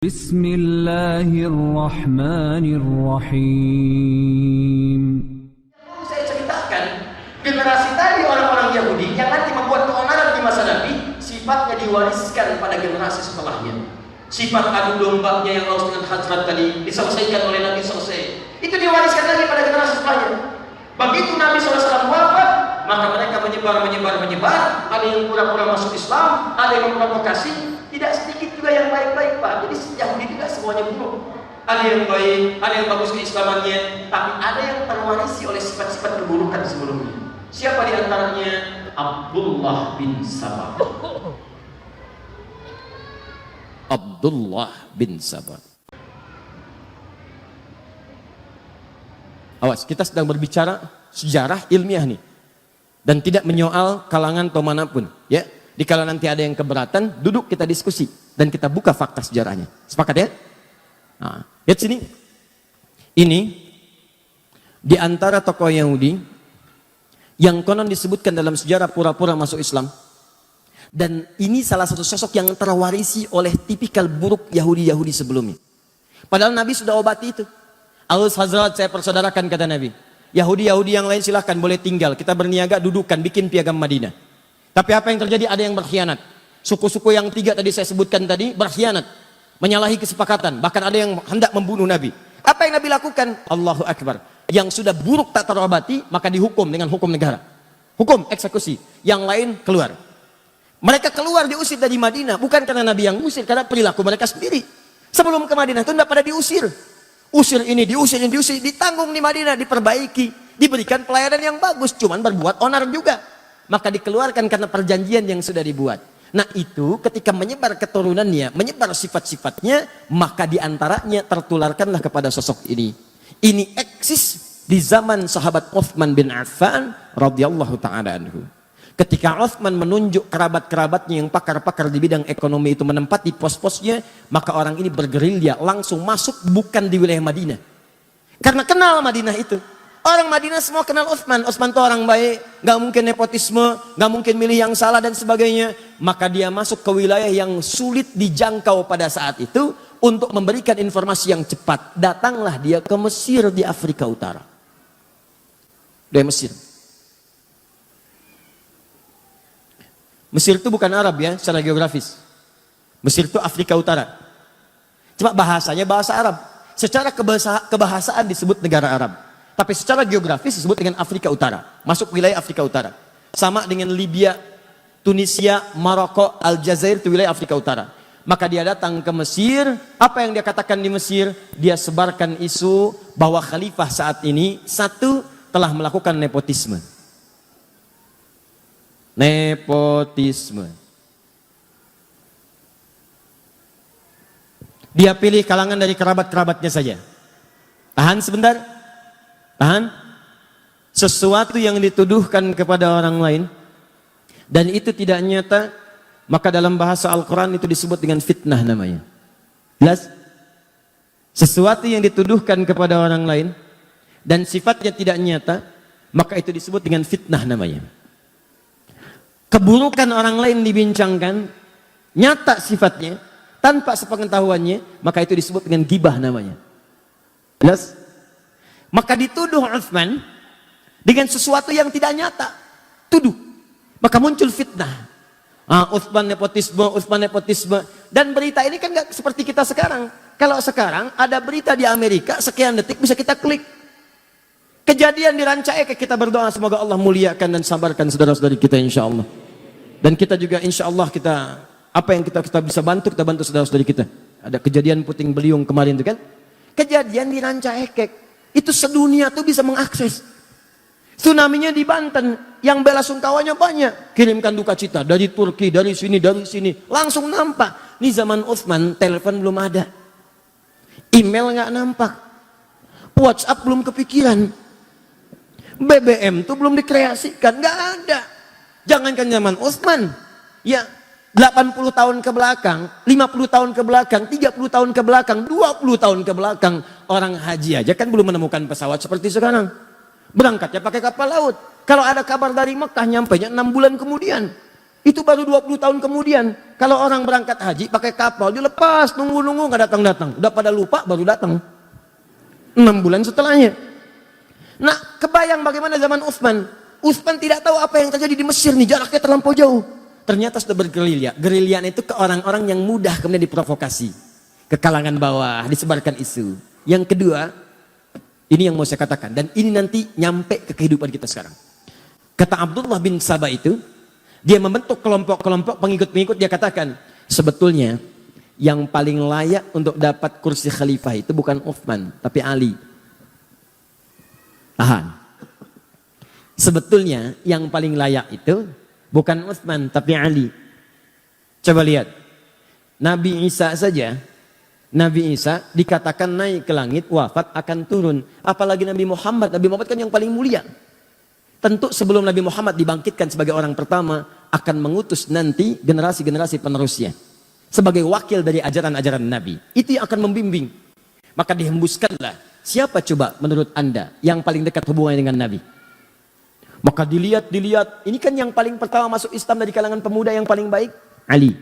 Bismillahirrahmanirrahim. Saya ceritakan generasi tadi orang-orang Yahudi yang nanti membuat keonaran di masa Nabi, sifatnya diwariskan pada generasi setelahnya. Sifat adu dombanya yang laus dengan hajrat tadi diselesaikan oleh Nabi selesai. Itu diwariskan lagi pada generasi setelahnya. Begitu Nabi SAW wafat, maka mereka menyebar. Ada yang pura-pura masuk Islam, ada yang memprovokasi. Tidak sedikit juga yang baik-baik, Pak. Jadi Yahudi tidak semuanya buruk. Ada yang baik, ada yang bagus keislamannya, tapi ada yang terwarisi oleh sifat-sifat keburukan sebelumnya. Siapa di antaranya? Abdullah bin Sabah. Abdullah bin Sabah. Awas, kita sedang berbicara sejarah ilmiah nih, dan tidak menyoal kalangan atau manapun, ya. Dikala nanti ada yang keberatan, duduk kita diskusi dan kita buka fakta sejarahnya. Sepakat ya? Nah, lihat sini. Ini di antara tokoh Yahudi yang konon disebutkan dalam sejarah pura-pura masuk Islam. Dan ini salah satu sosok yang terwarisi oleh tipikal buruk Yahudi-Yahudi sebelumnya. Padahal Nabi sudah obati itu. Al-Hazrat saya persaudarakan, kata Nabi. Yahudi-Yahudi yang lain silahkan boleh tinggal. Kita berniaga, dudukan, bikin piagam Madinah. Tapi apa yang terjadi? Ada yang berkhianat. Suku-suku yang 3 tadi saya sebutkan tadi berkhianat. Menyalahi kesepakatan. Bahkan ada yang hendak membunuh Nabi. Apa yang Nabi lakukan? Allahu Akbar. Yang sudah buruk tak terobati, maka dihukum dengan hukum negara. Hukum, eksekusi. Yang lain keluar. Mereka keluar diusir dari Madinah. Bukan karena Nabi yang usir, karena perilaku mereka sendiri. Sebelum ke Madinah itu tidak pada diusir. Usir ini, diusir, ditanggung di Madinah, diperbaiki, diberikan pelayanan yang bagus, cuman berbuat onar juga. Maka dikeluarkan karena perjanjian yang sudah dibuat. Nah itu ketika menyebar keturunannya, menyebar sifat-sifatnya, maka diantaranya tertularkanlah kepada sosok ini. Ini eksis di zaman sahabat Uthman bin Affan radhiyallahu ta'ala anhu. Ketika Uthman menunjuk kerabat-kerabatnya yang pakar-pakar di bidang ekonomi itu menempati pos-posnya, maka orang ini bergerilya langsung masuk bukan di wilayah Madinah. Karena kenal Madinah itu. Orang Madinah semua kenal Uthman. Uthman itu orang baik, gak mungkin nepotisme, gak mungkin milih yang salah dan sebagainya. Maka dia masuk ke wilayah yang sulit dijangkau pada saat itu untuk memberikan informasi yang cepat. Datanglah dia ke Mesir di Afrika Utara. Dari Mesir. Mesir itu bukan Arab ya, secara geografis. Mesir itu Afrika Utara. Cuma bahasanya bahasa Arab. Secara kebahasaan disebut negara Arab. Tapi secara geografis disebut dengan Afrika Utara. Masuk wilayah Afrika Utara. Sama dengan Libya, Tunisia, Maroko, Aljazair itu wilayah Afrika Utara. Maka dia datang ke Mesir. Apa yang dia katakan di Mesir? Dia sebarkan isu bahwa khalifah saat ini, satu, telah melakukan nepotisme. Nepotisme. Dia pilih kalangan dari kerabat-kerabatnya saja. Tahan sebentar. Tahan. Sesuatu yang dituduhkan kepada orang lain dan itu tidak nyata, maka dalam bahasa Al-Quran itu disebut dengan fitnah namanya. Jelas? Sesuatu yang dituduhkan kepada orang lain dan sifatnya tidak nyata, maka itu disebut dengan fitnah namanya. Keburukan orang lain dibincangkan, nyata sifatnya, tanpa sepengetahuannya, maka itu disebut dengan gibah namanya. Jelas? Maka dituduh Uthman dengan sesuatu yang tidak nyata. Tuduh. Maka muncul fitnah. Uthman nepotisme. Dan berita ini kan gak seperti kita sekarang. Kalau sekarang ada berita di Amerika, sekian detik bisa kita klik. Kejadian di Rancaekek, kita berdoa semoga Allah muliakan dan sabarkan saudara-saudari kita insya Allah. Dan kita juga insya Allah kita, apa yang kita bisa bantu, kita bantu saudara-saudari kita. Ada kejadian puting beliung kemarin itu kan. Kejadian di Rancaekek. Itu sedunia tuh bisa mengakses. Tsunami-nya di Banten, yang bela sungkawanya banyak. Kirimkan duka cita dari Turki, dari sini. Langsung nampak. Ini zaman Uthman, telepon belum ada. Email nggak nampak. WhatsApp belum kepikiran. BBM tuh belum dikreasikan, nggak ada. Jangankan zaman Uthman, ya 80 tahun ke belakang, 50 tahun ke belakang, 30 tahun ke belakang, 20 tahun ke belakang, orang haji aja kan belum menemukan pesawat seperti sekarang. Berangkatnya pakai kapal laut. Kalau ada kabar dari Mekah, nyampainya 6 bulan kemudian. Itu baru 20 tahun kemudian. Kalau orang berangkat haji pakai kapal, dilepas, nunggu-nunggu nggak datang-datang. Udah pada lupa baru datang. 6 bulan setelahnya. Nah, kebayang bagaimana zaman Utsman. Utsman tidak tahu apa yang terjadi di Mesir nih, jaraknya terlampau jauh. Ternyata sudah bergerilya. Gerilyaan itu ke orang-orang yang mudah kemudian diprovokasi. Ke kalangan bawah, disebarkan isu. Yang kedua, ini yang mau saya katakan. Dan ini nanti nyampe ke kehidupan kita sekarang. Kata Abdullah bin Sabah itu, dia membentuk kelompok-kelompok pengikut-pengikut, dia katakan, sebetulnya yang paling layak untuk dapat kursi khalifah itu bukan Utsman, tapi Ali. Tahan. Sebetulnya yang paling layak itu bukan Utsman, tapi Ali. Coba lihat. Nabi Isa saja, Nabi Isa dikatakan naik ke langit, wafat akan turun. Apalagi Nabi Muhammad kan yang paling mulia. Tentu sebelum Nabi Muhammad dibangkitkan sebagai orang pertama, akan mengutus nanti generasi-generasi penerusnya. Sebagai wakil dari ajaran-ajaran Nabi. Itu yang akan membimbing. Maka dihembuskanlah. Siapa coba menurut Anda yang paling dekat hubungannya dengan Nabi? Maka dilihat. Ini kan yang paling pertama masuk Islam dari kalangan pemuda yang paling baik. Ali.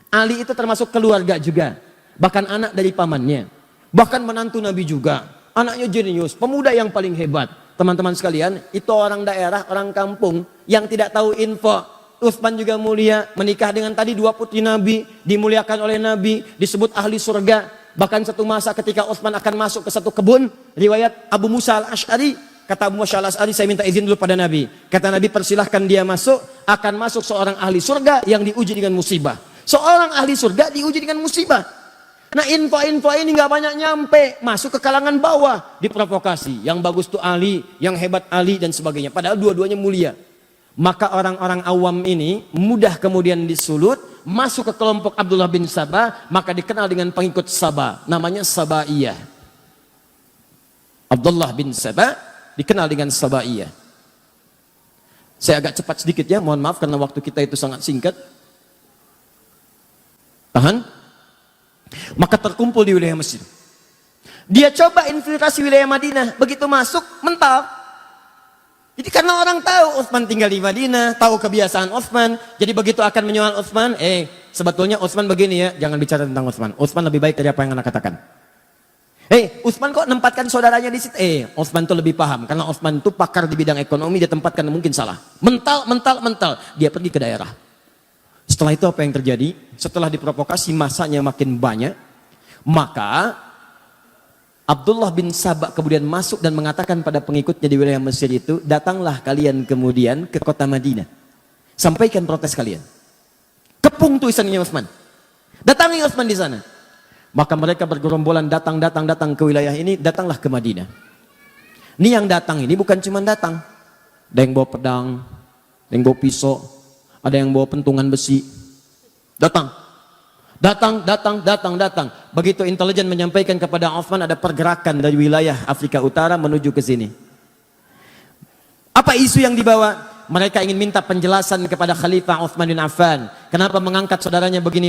Ali itu termasuk keluarga juga. Bahkan anak dari pamannya. Bahkan menantu Nabi juga. Anaknya jenius. Pemuda yang paling hebat. Teman-teman sekalian, itu orang daerah, orang kampung yang tidak tahu info. Utsman juga mulia, menikah dengan tadi 2 putri Nabi, dimuliakan oleh Nabi, disebut ahli surga. Bahkan satu masa ketika Utsman akan masuk ke satu kebun, riwayat Abu Musa al-Ash'ari, kata Abu Musa al-Ash'ari, saya minta izin dulu pada Nabi. Kata Nabi, persilahkan dia masuk, akan masuk seorang ahli surga yang diuji dengan musibah. Seorang ahli surga diuji dengan musibah. Nah, info-info ini nggak banyak nyampe, masuk ke kalangan bawah, diprovokasi. Yang bagus tuh Ali, yang hebat Ali dan sebagainya. Padahal dua-duanya mulia. Maka orang-orang awam ini mudah kemudian disulut, masuk ke kelompok Abdullah bin Sabah, maka dikenal dengan pengikut Sabah, namanya Sabaiyah. Abdullah bin Sabah dikenal dengan Sabaiyah. Saya agak cepat sedikit ya, mohon maaf karena waktu kita itu sangat singkat. Tahan. Maka terkumpul di wilayah Mesir. Dia coba infiltrasi wilayah Madinah. Begitu masuk, mental. Jadi karena orang tahu Utsman tinggal di Madinah, tahu kebiasaan Utsman. Jadi begitu akan menyoal Utsman, sebetulnya Utsman begini ya, jangan bicara tentang Utsman. Utsman lebih baik dari apa yang Anda katakan. Utsman kok nempatkan saudaranya di situ? Utsman itu lebih paham. Karena Utsman itu pakar di bidang ekonomi, dia tempatkan mungkin salah. Mental. Dia pergi ke daerah. Setelah itu apa yang terjadi? Setelah diprovokasi masanya makin banyak, maka Abdullah bin Sabah kemudian masuk dan mengatakan pada pengikutnya di wilayah Mesir itu, datanglah kalian kemudian ke kota Madinah. Sampaikan protes kalian. Kepung tulisannya Utsman. Datangi Utsman di sana. Maka mereka bergerombolan datang ke wilayah ini, datanglah ke Madinah. Ini yang datang ini bukan cuma datang. Ada yang bawa pedang, ada yang bawa pisau, ada yang bawa pentungan besi. Datang. Begitu intelijen menyampaikan kepada Utsman ada pergerakan dari wilayah Afrika Utara menuju ke sini. Apa isu yang dibawa? Mereka ingin minta penjelasan kepada Khalifah Utsman bin Affan. Kenapa mengangkat saudaranya begini.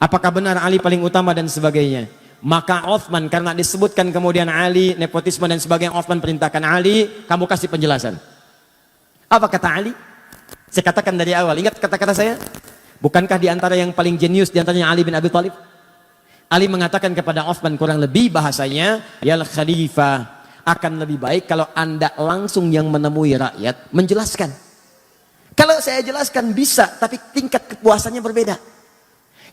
Apakah benar Ali paling utama dan sebagainya. Maka Utsman karena disebutkan kemudian Ali, nepotisme dan sebagainya, Utsman perintahkan Ali, kamu kasih penjelasan. Apa kata Ali? Saya katakan dari awal, ingat kata-kata saya? Bukankah di antara yang paling jenius di antaranya Ali bin Abi Thalib? Ali mengatakan kepada Utsman kurang lebih bahasanya, ya Khalifah, akan lebih baik kalau Anda langsung yang menemui rakyat menjelaskan. Kalau saya jelaskan bisa, tapi tingkat kepuasannya berbeda.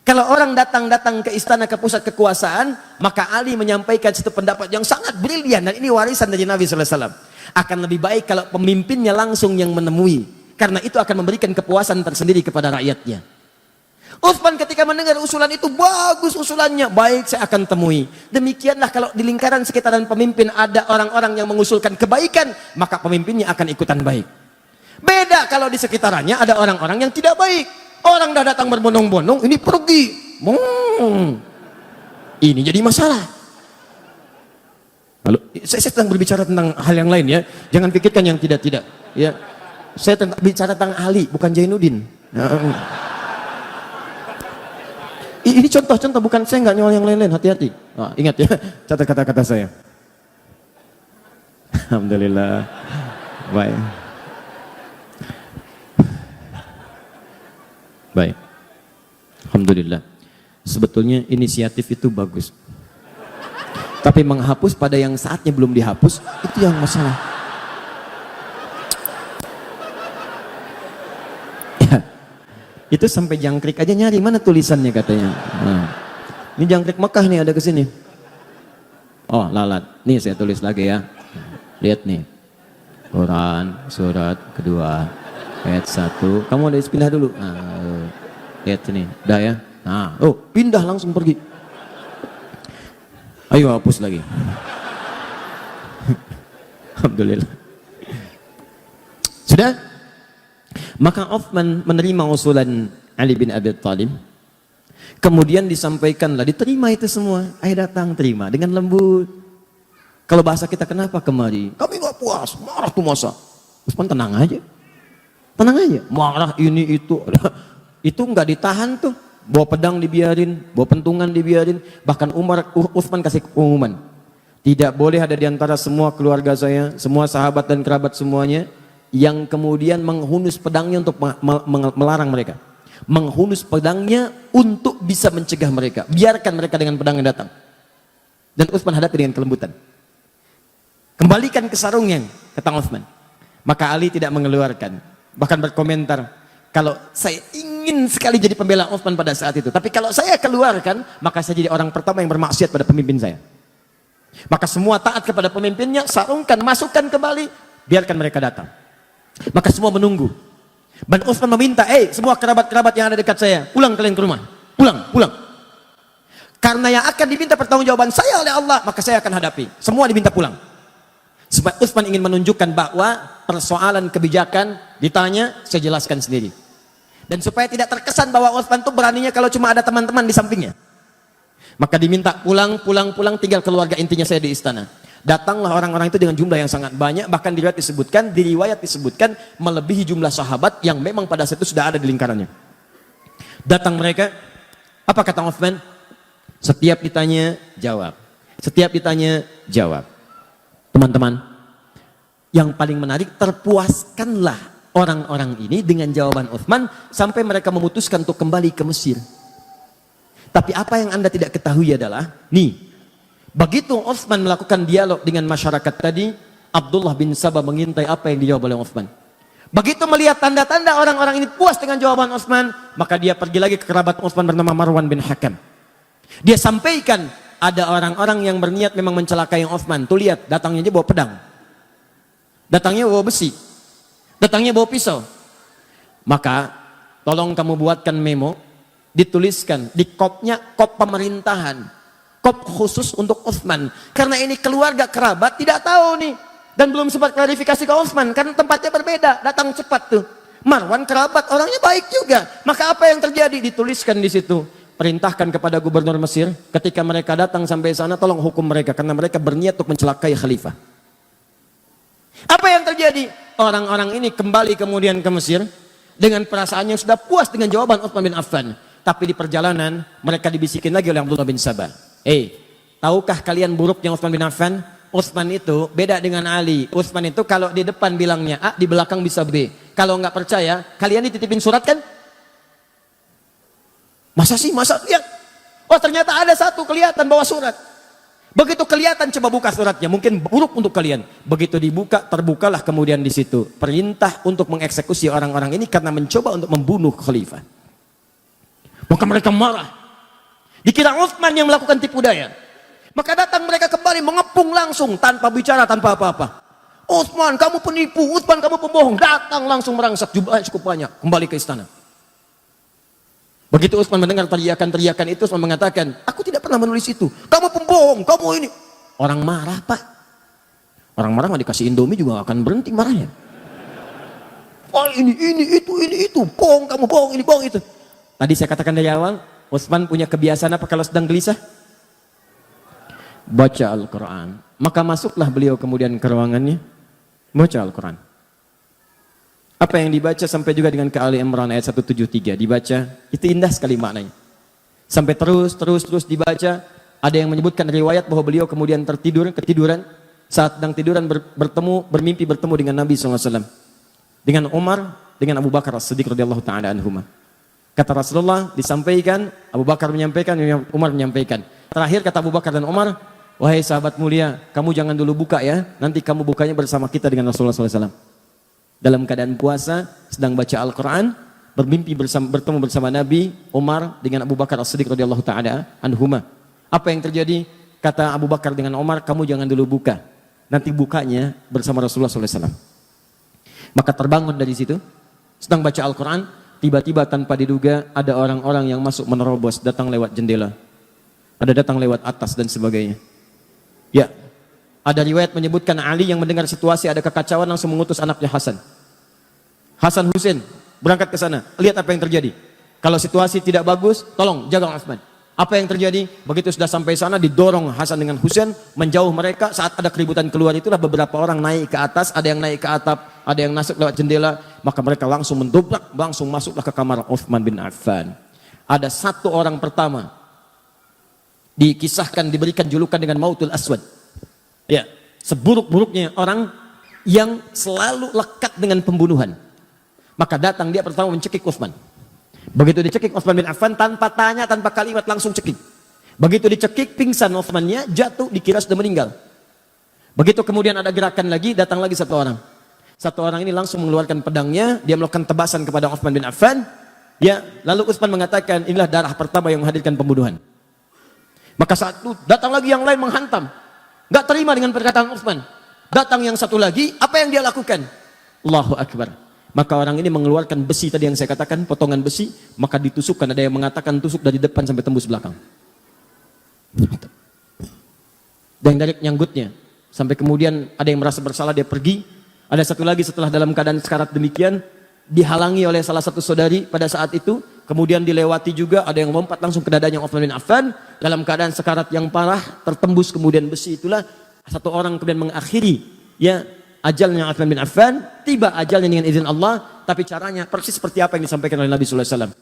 Kalau orang datang ke istana, ke pusat kekuasaan, maka Ali menyampaikan satu pendapat yang sangat brilian, dan ini warisan dari Nabi SAW. Akan lebih baik kalau pemimpinnya langsung yang menemui. Karena itu akan memberikan kepuasan tersendiri kepada rakyatnya. Utsman ketika mendengar usulan itu, bagus usulannya, baik saya akan temui. Demikianlah kalau di lingkaran sekitaran pemimpin ada orang-orang yang mengusulkan kebaikan, maka pemimpinnya akan ikutan baik. Beda kalau di sekitarannya ada orang-orang yang tidak baik. Orang dah datang berbondong-bondong, ini pergi. Ini jadi masalah. Lalu saya sedang berbicara tentang hal yang lain ya. Jangan pikirkan yang tidak-tidak. Ya. Saya bicara tentang Ali, bukan Zainuddin. Ini contoh-contoh, bukan saya nggak nyolong yang lain-lain, hati-hati. Ingat ya, catat kata-kata saya. Alhamdulillah. Baik. Alhamdulillah. Sebetulnya inisiatif itu bagus. Tapi menghapus pada yang saatnya belum dihapus, itu yang masalah. Ya, itu sampai jangkrik aja nyari, mana tulisannya katanya. Nah, ini jangkrik Mekah nih, ada ke sini. Oh, lalat. Nih saya tulis lagi ya. Lihat nih. Quran, surat kedua, ayat 1. Kamu ada pindah dulu. Nah, lihat sini. Udah ya. Nah, oh, pindah langsung pergi. Ayo hapus lagi. Alhamdulillah. Sudah? Maka Uthman menerima usulan Ali bin Abi Thalib. Kemudian disampaikanlah, diterima itu semua. Ayo datang, terima dengan lembut. Kalau bahasa kita, kenapa kemari? Kami gak puas, marah tuh masa. Uthman tenang aja. Tenang aja. Marah ini itu. Itu gak ditahan tuh. Bawa pedang dibiarin, bawa pentungan dibiarin. Bahkan Uthman kasih pengumuman, tidak boleh ada di antara semua keluarga saya, semua sahabat dan kerabat semuanya, yang kemudian menghunus pedangnya untuk melarang mereka. Menghunus pedangnya untuk bisa mencegah mereka. Biarkan mereka dengan pedang yang datang. Dan Uthman hadapi dengan kelembutan. Kembalikan ke sarungnya, kata Uthman. Maka Ali tidak mengeluarkan. Bahkan berkomentar, kalau saya ingin sekali jadi pembela Uthman pada saat itu, tapi kalau saya keluarkan, maka saya jadi orang pertama yang bermaksiat pada pemimpin saya. Maka semua taat kepada pemimpinnya, sarungkan, masukkan kembali, biarkan mereka datang. Maka semua menunggu. Dan Uthman meminta, semua kerabat-kerabat yang ada dekat saya, pulang kalian ke rumah. Pulang. Karena yang akan diminta pertanggungjawaban saya oleh Allah, maka saya akan hadapi. Semua diminta pulang. Sebab Uthman ingin menunjukkan bahwa persoalan kebijakan ditanya, saya jelaskan sendiri. Dan supaya tidak terkesan bahwa Uthman itu beraninya kalau cuma ada teman-teman di sampingnya. Maka diminta pulang, tinggal keluarga intinya saya di istana. Datanglah orang-orang itu dengan jumlah yang sangat banyak, bahkan di riwayat disebutkan melebihi jumlah sahabat yang memang pada saat itu sudah ada di lingkarannya. Datang mereka, apa kata Uthman? Setiap ditanya, jawab. Setiap ditanya, jawab. Teman-teman, yang paling menarik, terpuaskanlah orang-orang ini dengan jawaban Uthman sampai mereka memutuskan untuk kembali ke Mesir. Tapi apa yang Anda tidak ketahui adalah, begitu Uthman melakukan dialog dengan masyarakat tadi, Abdullah bin Sabah mengintai apa yang dijawab oleh Uthman. Begitu melihat tanda-tanda orang-orang ini puas dengan jawaban Uthman, maka dia pergi lagi ke kerabat Uthman bernama Marwan bin Hakam. Dia sampaikan, ada orang-orang yang berniat memang mencelakai Uthman. Tuh lihat, datangnya aja bawa pedang. Datangnya bawa besi. Datangnya bawa pisau. Maka tolong kamu buatkan memo, dituliskan di kopnya, kop pemerintahan, kop khusus untuk Uthman. Karena ini keluarga kerabat tidak tahu nih, dan belum sempat klarifikasi ke Uthman karena tempatnya berbeda. Datang cepat tuh. Marwan kerabat, orangnya baik juga. Maka apa yang terjadi? Dituliskan di situ. Perintahkan kepada gubernur Mesir, ketika mereka datang sampai sana, tolong hukum mereka karena mereka berniat untuk mencelakai khalifah. Apa yang terjadi? Orang-orang ini kembali kemudian ke Mesir dengan perasaan yang sudah puas dengan jawaban Uthman bin Affan. Tapi di perjalanan mereka dibisikin lagi oleh Abdullah bin Sabah. Tahukah kalian buruknya Uthman bin Affan? Uthman itu beda dengan Ali. Uthman itu kalau di depan bilangnya A, di belakang bisa B. Kalau nggak percaya, kalian dititipin surat kan? Masa sih? Masa? Lihat. Oh, ternyata ada satu kelihatan bawa surat. Begitu kelihatan, coba buka suratnya. Mungkin buruk untuk kalian. Begitu dibuka, terbukalah kemudian di situ perintah untuk mengeksekusi orang-orang ini karena mencoba untuk membunuh khalifah. Maka mereka marah. Dikira Uthman yang melakukan tipu daya. Maka datang mereka kembali mengepung langsung tanpa bicara, tanpa apa-apa. Uthman, kamu penipu. Uthman, kamu pembohong. Datang langsung merangsak jumlahnya cukup banyak. Kembali ke istana. Begitu Uthman mendengar teriakan-teriakan itu, Uthman mengatakan, aku tidak pernah menulis itu. Kamu pembohong, kamu ini. Orang marah, Pak. Orang marah mau dikasih Indomie juga akan berhenti marahnya. Oh, ini itu. Bohong, kamu bohong, ini bohong itu. Tadi saya katakan dari awal, Uthman punya kebiasaan apa kalau sedang gelisah? Baca Al-Quran. Maka masuklah beliau kemudian ke ruangannya, baca Al-Quran. Apa yang dibaca sampai juga dengan ke Ali Imran ayat 173 dibaca, itu indah sekali maknanya. Sampai terus dibaca, ada yang menyebutkan riwayat bahwa beliau kemudian ketiduran, saat sedang tiduran bermimpi bertemu dengan Nabi SAW. Dengan Umar, dengan Abu Bakar As-Siddiq radhiyallahu ta'ala anhuma. Kata Rasulullah disampaikan, Abu Bakar menyampaikan, Umar menyampaikan. Terakhir kata Abu Bakar dan Umar, wahai sahabat mulia, kamu jangan dulu buka ya, nanti kamu bukanya bersama kita dengan Rasulullah SAW. Dalam keadaan puasa, sedang baca Al-Quran, bermimpi bertemu bersama Nabi, Umar dengan Abu Bakar As-Siddiq radhiyallahu ta'ala anhuma. Apa yang terjadi? Kata Abu Bakar dengan Umar, kamu jangan dulu buka, nanti bukanya bersama Rasulullah SAW. Maka terbangun dari situ, sedang baca Al-Quran, tiba-tiba tanpa diduga ada orang-orang yang masuk menerobos, datang lewat jendela, ada datang lewat atas dan sebagainya. Ya, ada riwayat menyebutkan Ali yang mendengar situasi ada kekacauan langsung mengutus anaknya Hasan Husain berangkat ke sana, lihat apa yang terjadi. Kalau situasi tidak bagus, tolong jaga Utsman. Apa yang terjadi? Begitu sudah sampai sana, didorong Hasan dengan Husain menjauh mereka. Saat ada keributan keluar itulah beberapa orang naik ke atas, ada yang naik ke atap, ada yang masuk lewat jendela, maka mereka langsung mendobrak, langsung masuklah ke kamar Utsman bin Affan. Ada satu orang pertama dikisahkan diberikan julukan dengan Mautul Aswad. Ya, seburuk-buruknya orang yang selalu lekat dengan pembunuhan. Maka datang dia pertama mencekik Utsman. Begitu dicekik Utsman bin Affan, tanpa tanya, tanpa kalimat, langsung cekik. Begitu dicekik, pingsan Utsmannya, jatuh, dikira sudah meninggal. Begitu kemudian ada gerakan lagi, datang lagi satu orang. Satu orang ini langsung mengeluarkan pedangnya, dia melakukan tebasan kepada Utsman bin Affan. Ya, lalu Utsman mengatakan, inilah darah pertama yang menghadirkan pembunuhan. Maka saat itu datang lagi yang lain menghantam. Gak terima dengan perkataan Utsman. Datang yang satu lagi, apa yang dia lakukan? Allahu Akbar. Maka orang ini mengeluarkan besi tadi yang saya katakan, potongan besi, maka ditusukkan. Ada yang mengatakan tusuk dari depan sampai tembus belakang. Dan dari nyanggutnya. Sampai kemudian ada yang merasa bersalah, dia pergi. Ada satu lagi setelah dalam keadaan sekarat demikian, dihalangi oleh salah satu saudari pada saat itu. Kemudian dilewati juga, ada yang lompat langsung ke dadanya Utsman bin Affan. Dalam keadaan sekarat yang parah, tertembus kemudian besi itulah. Satu orang kemudian mengakhiri, ya, ajalnya Utsman bin Affan. Tiba ajalnya dengan izin Allah, tapi caranya persis seperti apa yang disampaikan oleh Nabi sallallahu alaihi wasallam.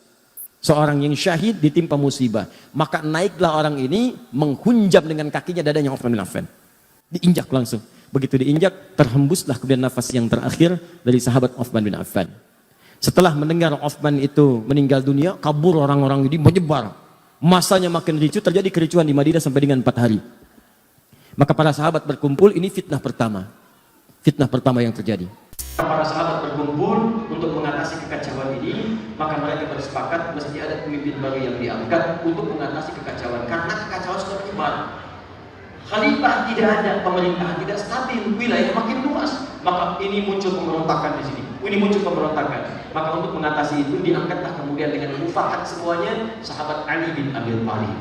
Seorang yang syahid ditimpa musibah, maka naiklah orang ini menghunjam dengan kakinya dadanya Utsman bin Affan. Diinjak langsung. Begitu diinjak, terhembuslah kemudian nafas yang terakhir dari sahabat Utsman bin Affan. Setelah mendengar Utsman itu meninggal dunia, kabur orang-orang ini menyebar. Masanya makin ricuh, terjadi kericuhan di Madinah sampai dengan 4 hari. Maka para sahabat berkumpul, ini fitnah pertama. Fitnah pertama yang terjadi. Para sahabat berkumpul untuk mengatasi kekacauan ini, maka mereka bersepakat mesti ada pemimpin baru yang diangkat untuk mengatasi kekacauan. Karena kekacauan sudah menyebar. Khalifah tidak ada, pemerintahan tidak stabil, wilayah makin luas. Maka ini muncul pemberontakan di sini. Ini muncul pemberontakan. Maka untuk mengatasi itu diangkatlah kemudian dengan mufakat semuanya sahabat Ali bin Abi Thalib.